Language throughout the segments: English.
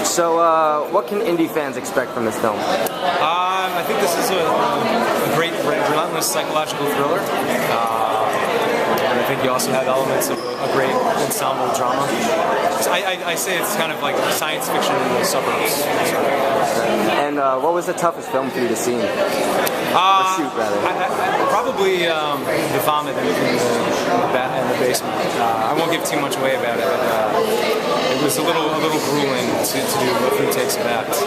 So, what can indie fans expect from this film? I think this is a great, relentless psychological thriller. And I think you also have elements of a great ensemble drama. I say it's kind of like science fiction in the suburbs. And what was the toughest film for you to see? Or shoot, rather? Probably the vomit in the basement. I won't give too much away about it, but it was a little grueling to do a few takes of that. But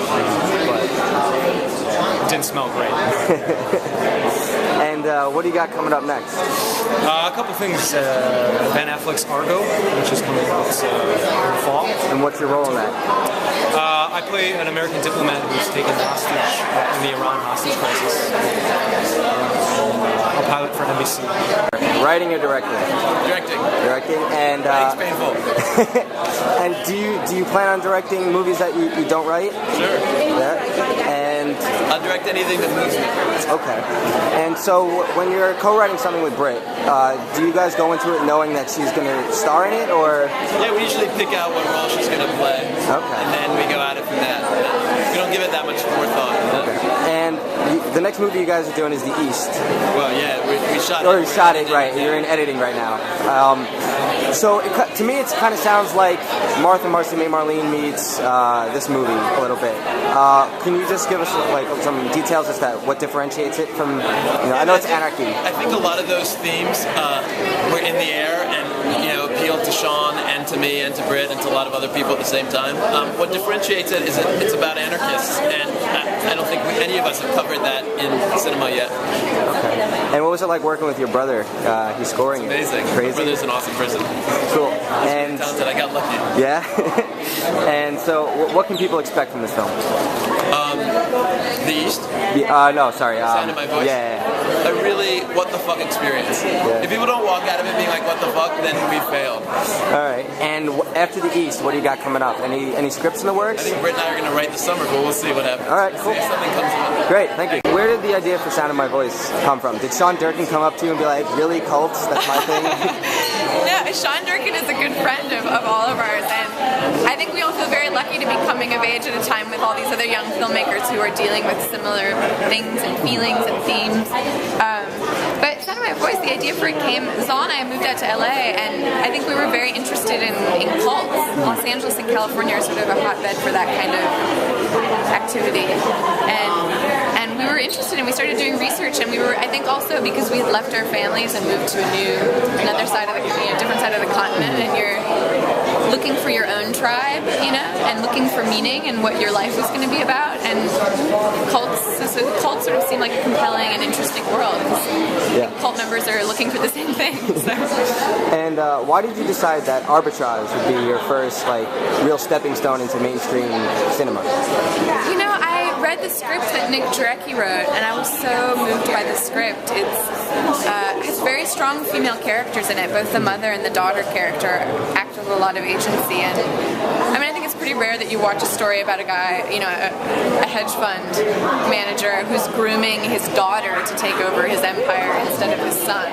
it didn't smell great. And what do you got coming up next? A couple things. Ben Affleck's Argo, which is coming out in the fall. And what's your role in that? I play an American diplomat who's taken hostage in the Iran hostage crisis. A pilot for NBC. Writing or directing? Directing. Directing, and it's painful. And do you plan on directing movies that you don't write? Sure. Yeah. And I'll direct anything that moves me. Okay. And so when you're co-writing something with Brit, do you guys go into it knowing that she's going to star in it, or? Yeah, we usually pick out what role she's going to play. Okay. And then we go at it from that. We don't give it that much forethought. Okay. And the next movie you guys are doing is The East. Well, yeah, we shot it. Or you shot it, right. You're in editing right now. So to me, it kind of sounds like Marcy, Marlene meets this movie a little bit. Can you just give us like some details as to what differentiates it from? I know it's anarchy. I think a lot of those themes were in the air and appealed to Sean and to me and to Brit and to a lot of other people at the same time. What differentiates it is it's about anarchists, and I don't think any of us have covered that in cinema yet. Okay. And what was it like working with your brother? He's scoring it's amazing. Crazy. My brother's an awesome person. Cool. And talented. I got lucky. Yeah. And so, what can people expect from this film? The East? No, sorry. Sound of My Voice? Yeah. A really what the fuck experience. Yeah. If people don't walk out of it being like what the fuck, then we failed. All right. And after The East, what do you got coming up? Any scripts in the works? I think Brit and I are going to write this summer, but we'll see what happens. All right, cool. See if something comes up. Great, thank you. Where did the idea for Sound of My Voice come from? Did Sean Durkin come up to you and be like, really, cults? That's my thing? No, Sean Durkin is a good friend of all of ours, and I think we all feel very lucky to be coming of age at a time with all these other young filmmakers who are dealing with similar things and feelings and themes. But Sound of My Voice, the idea for it came, Zal and I moved out to LA, and I think we were very interested in cults. Los Angeles and California are sort of a hotbed for that kind of activity. And we were interested, and we started doing research, and we were, I think also because we had left our families and moved to another side of the, different side of the continent, and you're looking for your own tribe, and looking for meaning and what your life was going to be about, and cults sort of seem like a compelling and interesting world. Yeah. Cult members are looking for the same thing. So. And why did you decide that Arbitrage would be your first real stepping stone into mainstream cinema? I read the script that Nick Jarecki wrote, and I was so moved by the script. It has very strong female characters in it. Both the mother and the daughter character act with a lot of agency, and I think it's pretty rare that you watch a story about a guy, a hedge fund manager who's grooming his daughter to take over his empire instead of his son.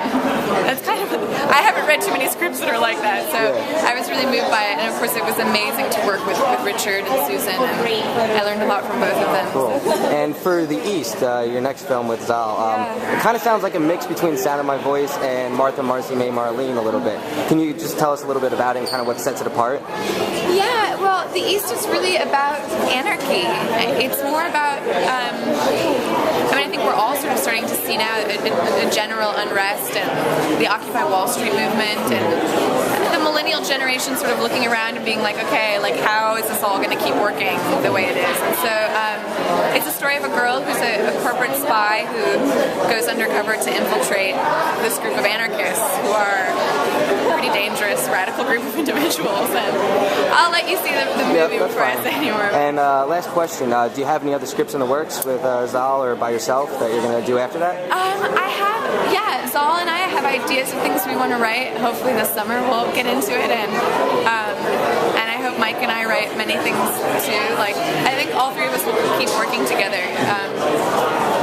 That's kind of, I haven't read too many scripts that are like that, so I was really moved by it, and of course it was amazing to work with Richard and Susan, and I learned a lot from both of them. Cool. And for The East, your next film with Zal, it kind of sounds like a mix between Sound of My Voice and Marcy, Marlene a little bit. Can you just tell us a little bit about it and kind of what sets it apart? Yeah, well, The East is really about anarchy. It's more about, I think we're all sort of starting to see now a general unrest and the Occupy Wall Street movement, and the millennial generation sort of looking around and being like, okay, how is this all going to keep working the way it is? And so it's a story of a girl who's a corporate spy who goes undercover to infiltrate this group of anarchists who are a pretty dangerous, radical group of individuals. And I'll let you see the movie before I say any more. And last question, do you have any other scripts in the works with Zal or by yourself that you're going to do after that? I have, Zal and I have ideas of things we want to write. Hopefully this summer we'll get into it, and I hope Mike and I write many things too. I think all three of us will keep working together.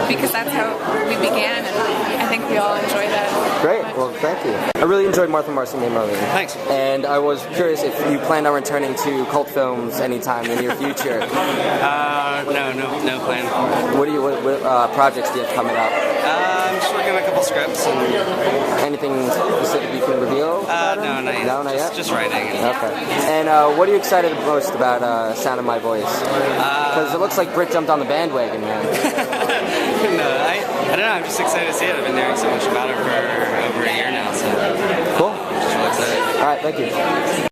because that's how we began, and I think we all enjoy that. Great. Well, thank you. I really enjoyed Martha, Marcy, May, Marlene. Thanks. And I was curious if you plan on returning to cult films anytime in the near future. No plan. What projects do you have coming up? I'm just working on a couple scripts and. Anything specific you can reveal? No, not yet. No, not yet? Just writing. Okay. And what are you excited most about Sound of My Voice? Because it looks like Brit jumped on the bandwagon, man. No, I don't know. I'm just excited to see it. I've been hearing so much about it for over a year now, so. Cool. I'm just really excited. All right, thank you.